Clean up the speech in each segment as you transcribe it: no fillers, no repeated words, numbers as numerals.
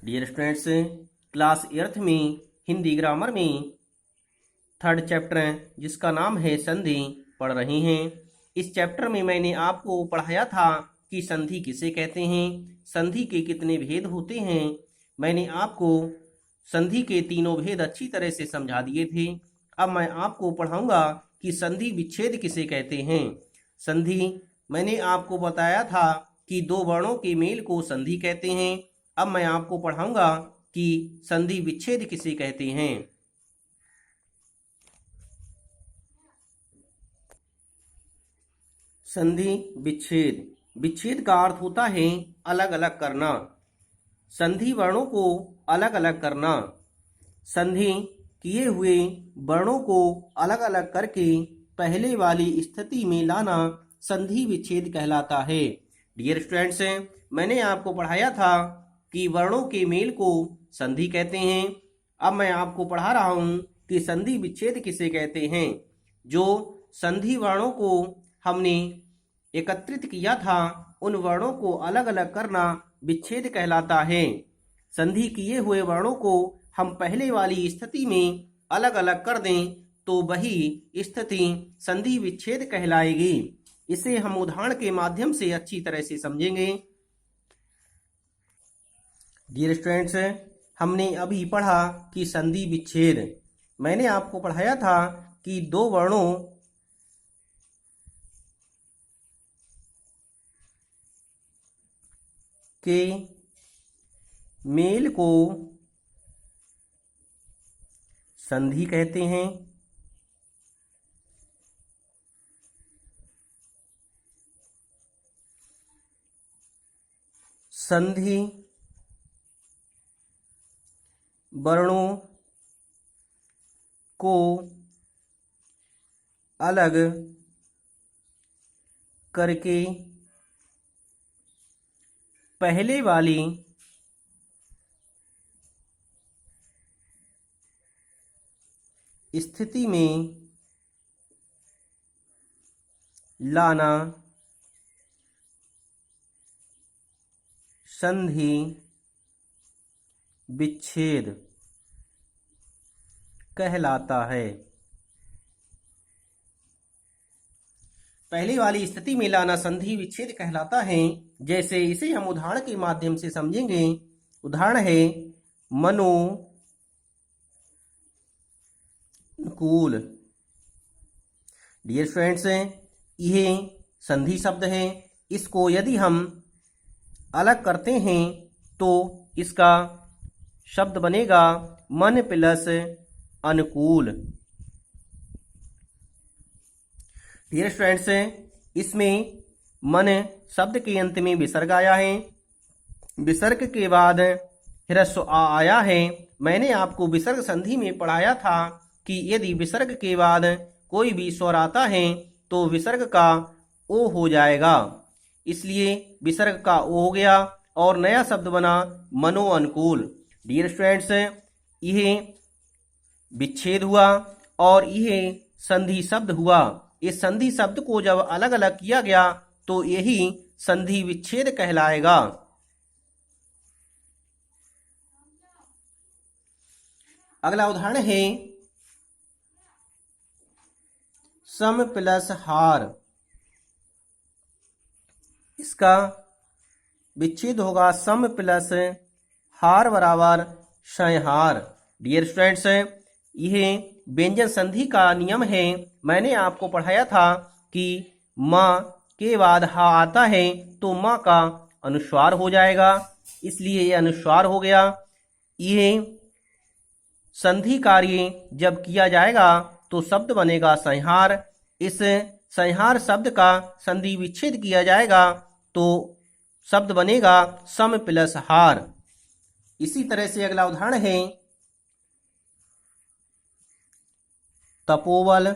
Dear students, class 8th में Hindi grammar में third chapter जिसका नाम है संधि पढ़ रहे हैं। इस चैप्टर में मैंने आपको पढ़ाया था कि संधि किसे कहते हैं, संधि के कितने भेद होते हैं। मैंने आपको संधि के तीनों भेद अच्छी तरह से समझा दिए थे। अब मैं आपको पढ़ाऊंगा कि संधि विच्छेद किसे कहते हैं। संधि मैंने आपको बताया था कि दो वर्णों के मेल को संधि कहते हैं। अब मैं आपको पढ़ाऊंगा कि संधि विच्छेद किसे कहते हैं। संधि विच्छेद, विच्छेद का अर्थ होता है अलग अलग करना, संधि वर्णों को अलग अलग करना। संधि किए हुए वर्णों को अलग अलग करके पहले वाली स्थिति में लाना संधि विच्छेद कहलाता है। डियर स्टूडेंट्स, मैंने आपको पढ़ाया था कि वर्णों के मेल को संधि कहते हैं। अब मैं आपको पढ़ा रहा हूं कि संधि विच्छेद किसे कहते हैं। जो संधि वर्णों को हमने एकत्रित किया था उन वर्णों को अलग अलग करना विच्छेद कहलाता है। संधि किए हुए वर्णों को हम पहले वाली स्थिति में अलग अलग कर दें तो वही स्थिति संधि विच्छेद कहलाएगी। इसे हम उदाहरण के माध्यम से अच्छी तरह से समझेंगे। डियर स्टूडेंट्स, हमने अभी पढ़ा कि संधि विच्छेद, मैंने आपको पढ़ाया था कि दो वर्णों के मेल को संधि कहते हैं। संधि वर्णों को अलग करके पहले वाली स्थिति में लाना संधि विच्छेद कहलाता है। पहले वाली स्थिति में लाना संधि विच्छेद कहलाता है। जैसे इसे हम उदाहरण के माध्यम से समझेंगे। उदाहरण है मनो अनुकूल। डियर फ्रेंड्स, यह संधि शब्द है। इसको यदि हम अलग करते हैं तो इसका शब्द बनेगा मन प्लस अनुकूल। डियर फ्रेंड्स, इसमें मन शब्द के अंत में विसर्ग आया है, विसर्ग के बाद ह्रस्व आ आया है। मैंने आपको विसर्ग संधि में पढ़ाया था कि यदि विसर्ग के बाद कोई भी स्वर आता है तो विसर्ग का ओ हो जाएगा, इसलिए विसर्ग का ओ हो गया और नया शब्द बना मनो अनुकूल। डियर स्टूडेंट्स, यह विच्छेद हुआ और यह संधि शब्द हुआ। इस संधि शब्द को जब अलग अलग किया गया तो यही संधि विच्छेद कहलाएगा। अगला उदाहरण है सम प्लस हार। इसका विच्छेद होगा सम प्लस हार बराबर संहार। डियर स्टूडेंट्स, यह व्यंजन संधि का नियम है। मैंने आपको पढ़ाया था कि माँ के बाद हा आता है तो माँ का अनुस्वार हो जाएगा, इसलिए यह अनुस्वार हो गया। यह संधि कार्य जब किया जाएगा तो शब्द बनेगा संहार। इस संहार शब्द का संधि विच्छेद किया जाएगा तो शब्द बनेगा सम प्लस हार। इसी तरह से अगला उदाहरण है तपोबल।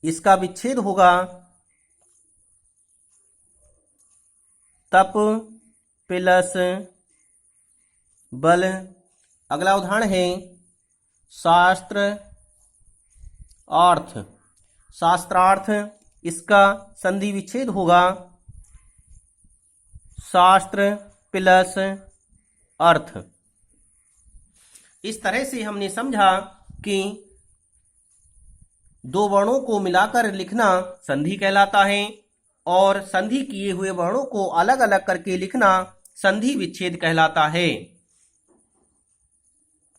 इसका विच्छेद होगा तप प्लस बल। अगला उदाहरण है शास्त्र अर्थ। शास्त्रार्थ, इसका संधि विच्छेद होगा शास्त्र प्लस अर्थ। इस तरह से हमने समझा कि दो वर्णों को मिलाकर लिखना संधि कहलाता है और संधि किए हुए वर्णों को अलग अलग करके लिखना संधि विच्छेद कहलाता है।